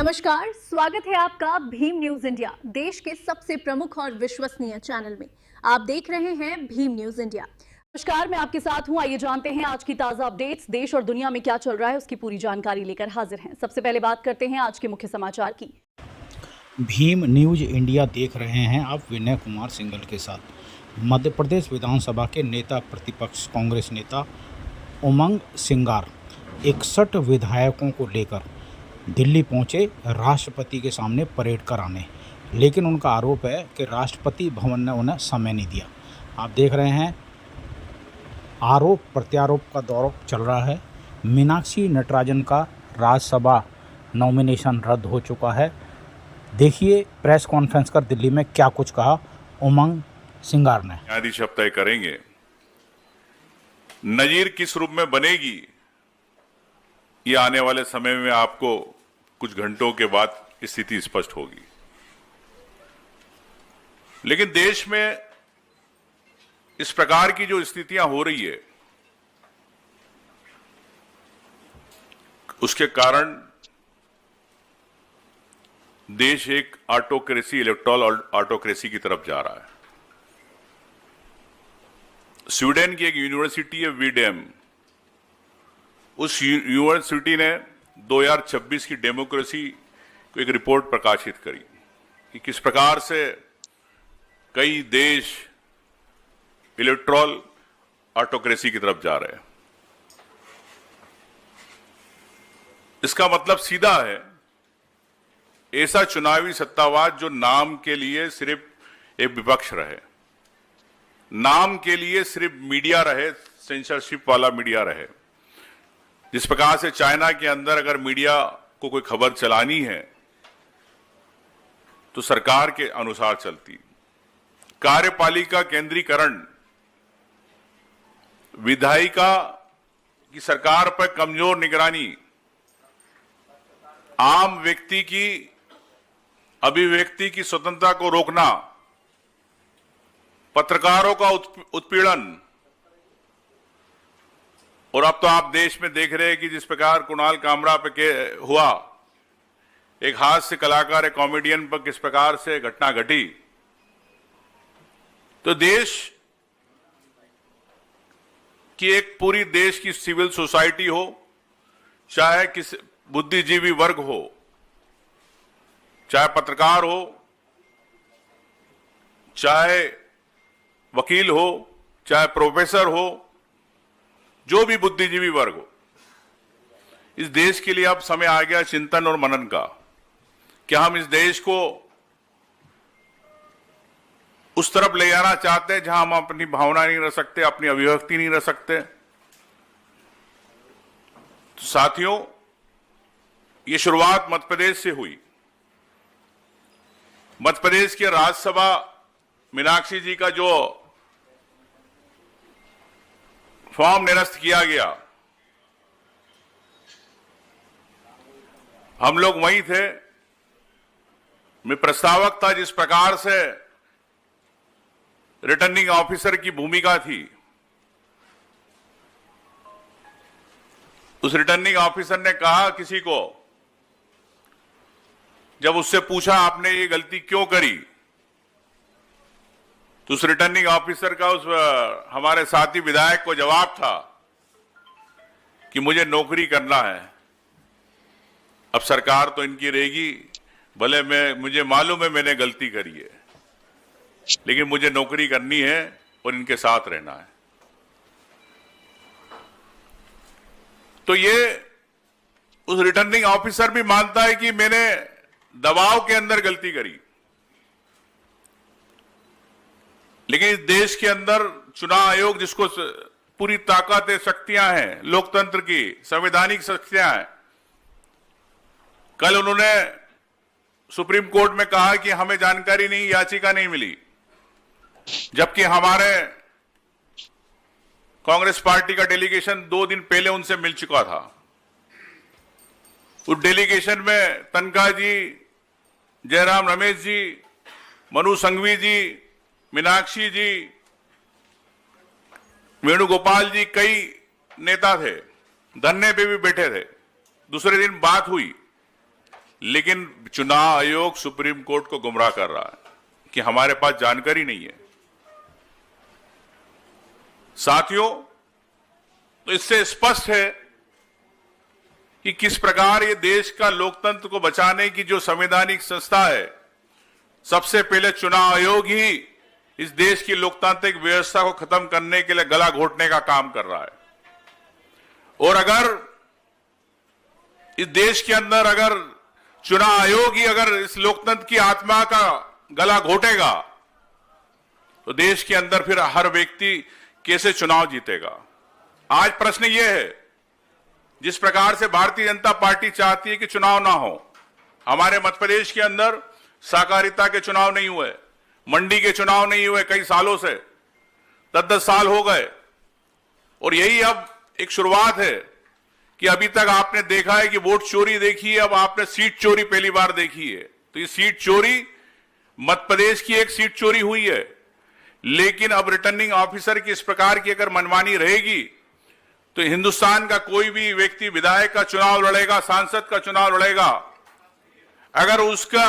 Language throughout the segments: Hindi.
नमस्कार, स्वागत है आपका भीम न्यूज इंडिया, देश के सबसे प्रमुख और विश्वसनीय चैनल में। आप देख रहे हैं भीम न्यूज इंडिया। नमस्कार, मैं आपके साथ हूं। आइए जानते हैं आज की ताजा अपडेट्स। देश और दुनिया में क्या चल रहा है उसकी पूरी जानकारी लेकर हाजिर हैं। सबसे पहले बात करते हैं आज के मुख्य समाचार की। भीम न्यूज इंडिया देख रहे हैं आप विनय कुमार सिंघल के साथ। मध्य प्रदेश विधानसभा के नेता प्रतिपक्ष कांग्रेस नेता उमंग सिंगार 61 विधायकों को लेकर दिल्ली पहुंचे राष्ट्रपति के सामने परेड कराने, लेकिन उनका आरोप है कि राष्ट्रपति भवन ने उन्हें समय नहीं दिया। आप देख रहे हैं आरोप प्रत्यारोप का दौर चल रहा है। मीनाक्षी नटराजन का राज्यसभा नॉमिनेशन रद्द हो चुका है। देखिए प्रेस कॉन्फ्रेंस कर दिल्ली में क्या कुछ कहा उमंग सिंगार ने। न्यायाधीश अब तय करेंगे नजीर किस रूप में बनेगी, ये आने वाले समय में आपको कुछ घंटों के बाद स्थिति स्पष्ट होगी। लेकिन देश में इस प्रकार की जो स्थितियां हो रही है, उसके कारण देश एक ऑटोक्रेसी, इलेक्टोरल ऑटोक्रेसी की तरफ जा रहा है। स्वीडन की एक यूनिवर्सिटी है वीडेम, उस यूनिवर्सिटी ने 2026 की डेमोक्रेसी को एक रिपोर्ट प्रकाशित करी कि किस प्रकार से कई देश इलेक्टोरल ऑटोक्रेसी की तरफ जा रहे हैं। इसका मतलब सीधा है, ऐसा चुनावी सत्तावाद जो नाम के लिए सिर्फ एक विपक्ष रहे, नाम के लिए सिर्फ मीडिया रहे, सेंसरशिप वाला मीडिया रहे। जिस प्रकार से चाइना के अंदर अगर मीडिया को कोई खबर चलानी है तो सरकार के अनुसार चलती। कार्यपालिका केंद्रीकरण, विधायिका की सरकार पर कमजोर निगरानी, आम व्यक्ति की अभिव्यक्ति की स्वतंत्रता को रोकना, पत्रकारों का उत्पीड़न, और अब तो आप देश में देख रहे हैं कि जिस प्रकार कुणाल कामरा पे हुआ, एक हास्य कलाकार, एक कॉमेडियन पर किस प्रकार से घटना घटी। तो देश की एक पूरी देश की सिविल सोसाइटी हो, चाहे किस बुद्धिजीवी वर्ग हो, चाहे पत्रकार हो, चाहे वकील हो, चाहे प्रोफेसर हो, जो भी बुद्धिजीवी वर्ग हो, इस देश के लिए अब समय आ गया चिंतन और मनन का। क्या हम इस देश को उस तरफ ले जाना चाहते हैं जहां हम अपनी भावना नहीं रख सकते, अपनी अभिव्यक्ति नहीं रख सकते? तो साथियों, ये शुरुआत मध्य प्रदेश से हुई। मध्य प्रदेश के राज्यसभा मीनाक्षी जी का जो फॉर्म निरस्त किया गया, हम लोग वहीं थे। मैं प्रस्तावक था। जिस प्रकार से रिटर्निंग ऑफिसर की भूमिका थी, उस रिटर्निंग ऑफिसर ने कहा किसी को, जब उससे पूछा आपने ये गलती क्यों करी, तो उस रिटर्निंग ऑफिसर का उस हमारे साथी विधायक को जवाब था कि मुझे नौकरी करना है। अब सरकार तो इनकी रहेगी, भले मुझे मालूम है मैंने गलती करी है, लेकिन मुझे नौकरी करनी है और इनके साथ रहना है। तो ये उस रिटर्निंग ऑफिसर भी मानता है कि मैंने दबाव के अंदर गलती करी। लेकिन इस देश के अंदर चुनाव आयोग, जिसको पूरी ताकत शक्तियां हैं, लोकतंत्र की संवैधानिक शक्तियां हैं, कल उन्होंने सुप्रीम कोर्ट में कहा कि हमें जानकारी नहीं, याचिका नहीं मिली, जबकि हमारे कांग्रेस पार्टी का डेलीगेशन 2 दिन पहले उनसे मिल चुका था। उस डेलीगेशन में तनखा जी, जयराम रमेश जी, मनु संघवी जी, मीनाक्षी जी, वेणुगोपाल जी, कई नेता थे, धरने पे भी बैठे थे। दूसरे दिन बात हुई लेकिन चुनाव आयोग सुप्रीम कोर्ट को गुमराह कर रहा है कि हमारे पास जानकारी नहीं है। साथियों, तो इससे स्पष्ट है कि किस प्रकार ये देश का लोकतंत्र को बचाने की जो संवैधानिक संस्था है, सबसे पहले चुनाव आयोग ही इस देश की लोकतांत्रिक व्यवस्था को खत्म करने के लिए गला घोटने का काम कर रहा है। और अगर इस देश के अंदर अगर चुनाव आयोग ही अगर इस लोकतंत्र की आत्मा का गला घोटेगा तो देश के अंदर फिर हर व्यक्ति कैसे चुनाव जीतेगा। आज प्रश्न यह है, जिस प्रकार से भारतीय जनता पार्टी चाहती है कि चुनाव ना हो, हमारे मध्य प्रदेश के अंदर सहकारिता के चुनाव नहीं हुए, मंडी के चुनाव नहीं हुए कई सालों से, 10-10 साल हो गए। और यही अब एक शुरुआत है कि अभी तक आपने देखा है कि वोट चोरी देखी है, अब आपने सीट चोरी पहली बार देखी है। तो ये सीट चोरी मध्य प्रदेश की एक सीट चोरी हुई है, लेकिन अब रिटर्निंग ऑफिसर की इस प्रकार की अगर मनमानी रहेगी तो हिंदुस्तान का कोई भी व्यक्ति विधायक का चुनाव लड़ेगा, सांसद का चुनाव लड़ेगा, अगर उसका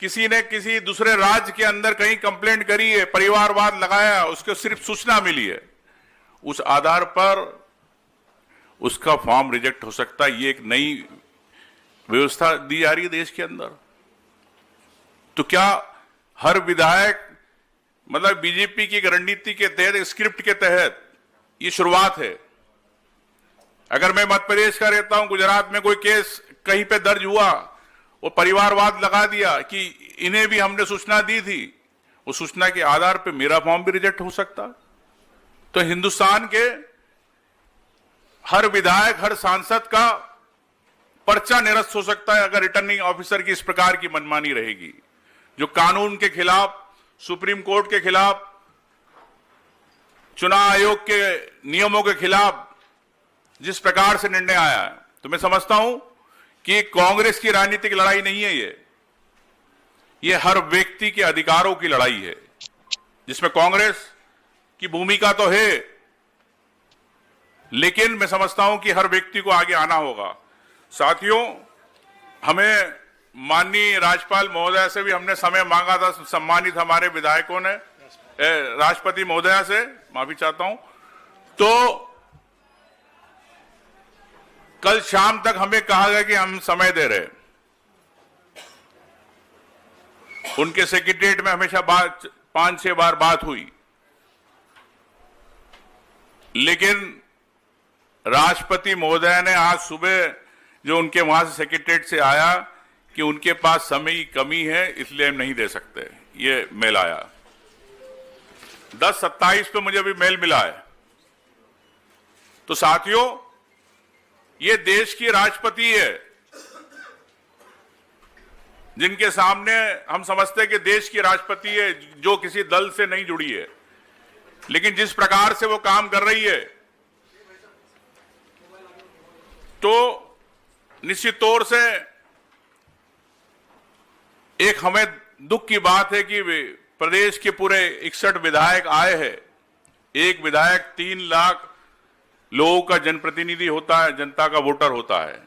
किसी ने किसी दूसरे राज्य के अंदर कहीं कंप्लेंट करी है, परिवारवाद लगाया, उसको सिर्फ सूचना मिली है, उस आधार पर उसका फॉर्म रिजेक्ट हो सकता है। ये एक नई व्यवस्था दी जा रही है देश के अंदर। तो क्या हर विधायक, मतलब बीजेपी की रणनीति के तहत, स्क्रिप्ट के तहत ये शुरुआत है। अगर मैं मध्य प्रदेश का रहता हूं, गुजरात में कोई केस कहीं पे दर्ज हुआ और परिवारवाद लगा दिया कि इन्हें भी हमने सूचना दी थी, उस सूचना के आधार पे मेरा फॉर्म भी रिजेक्ट हो सकता। तो हिंदुस्तान के हर विधायक, हर सांसद का पर्चा निरस्त हो सकता है अगर रिटर्निंग ऑफिसर की इस प्रकार की मनमानी रहेगी, जो कानून के खिलाफ, सुप्रीम कोर्ट के खिलाफ, चुनाव आयोग के नियमों के खिलाफ जिस प्रकार से निर्णय आया है। तो मैं समझता हूं कि कांग्रेस की राजनीतिक लड़ाई नहीं है, ये हर व्यक्ति के अधिकारों की लड़ाई है, जिसमें कांग्रेस की भूमिका तो है, लेकिन मैं समझता हूं कि हर व्यक्ति को आगे आना होगा। साथियों, हमें माननीय राज्यपाल महोदया से भी हमने समय मांगा था, सम्मानित हमारे विधायकों ने, राष्ट्रपति महोदया से माफी चाहता हूं, तो कल शाम तक हमें कहा गया कि हम समय दे रहे। उनके सेक्रेटरीट में हमेशा 5-6 बार बात हुई, लेकिन राष्ट्रपति महोदय ने आज सुबह जो उनके वहां से सेक्रेटरीट से आया कि उनके पास समय की कमी है, इसलिए हम नहीं दे सकते, ये मेल आया। 10/27 पे मुझे अभी मेल मिला है। तो साथियों, ये देश की राष्ट्रपति है, जिनके सामने हम समझते हैं कि देश की राष्ट्रपति है, जो किसी दल से नहीं जुड़ी है, लेकिन जिस प्रकार से वो काम कर रही है, तो निश्चित तौर से एक हमें दुख की बात है कि प्रदेश के पूरे 61 विधायक आए हैं। एक विधायक 3 लाख लोगों का जनप्रतिनिधि होता है, जनता का वोटर होता है,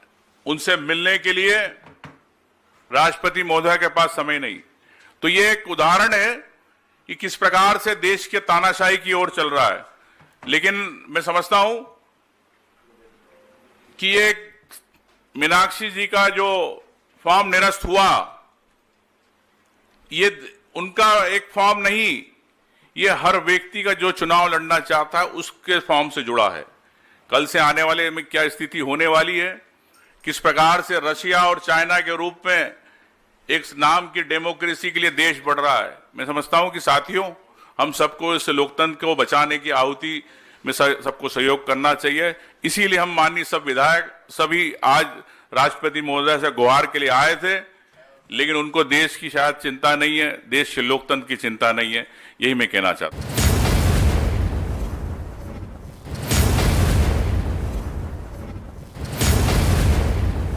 उनसे मिलने के लिए राष्ट्रपति महोदय के पास समय नहीं। तो ये एक उदाहरण है कि किस प्रकार से देश के तानाशाही की ओर चल रहा है। लेकिन मैं समझता हूं कि ये मीनाक्षी जी का जो फॉर्म निरस्त हुआ, ये उनका एक फॉर्म नहीं, ये हर व्यक्ति का जो चुनाव लड़ना चाहता है उसके फॉर्म से जुड़ा है। कल से आने वाले में क्या स्थिति होने वाली है, किस प्रकार से रशिया और चाइना के रूप में एक नाम की डेमोक्रेसी के लिए देश बढ़ रहा है। मैं समझता हूं कि साथियों, हम सबको इस लोकतंत्र को बचाने की आहुति में सबको सहयोग करना चाहिए। इसीलिए हम माननीय सब विधायक सभी आज राष्ट्रपति महोदय से गुहार के लिए आए थे, लेकिन उनको देश की शायद चिंता नहीं है, देश के लोकतंत्र की चिंता नहीं है, यही मैं कहना चाहता हूं।